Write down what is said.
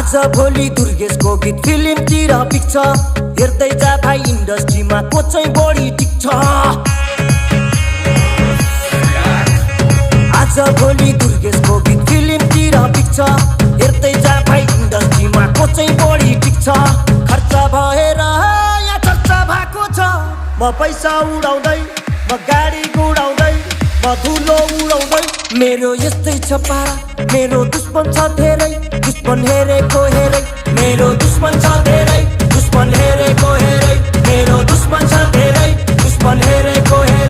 आज भोलि दुर्गेशको गीत फिल्मतिर पिक्छ हेर्दै जा भाइ इन्डस्ट्रीमा को चाहिँ बढी टिक्छ आज भोलि दुर्गेशको गीत फिल्मतिर पिक्छ हेर्दै जा भाइ इन्डस्ट्रीमा को चाहिँ बढी टिक्छ खर्च भएर यहाँ चर्चा भएको छ म पैसा उडाउँदै म गाडी गुडाउँदै म धुलो उडाउँदै मेरो यस्तै छ पारा मेरो दुश्मन छ धेरै दुश्मन हेरेको हेरै मेरो दुश्मन छ धेरै दुश्मन हेरेको हेरै मेरो दुश्मन छ धेरै दुश्मन हेरेको हेरै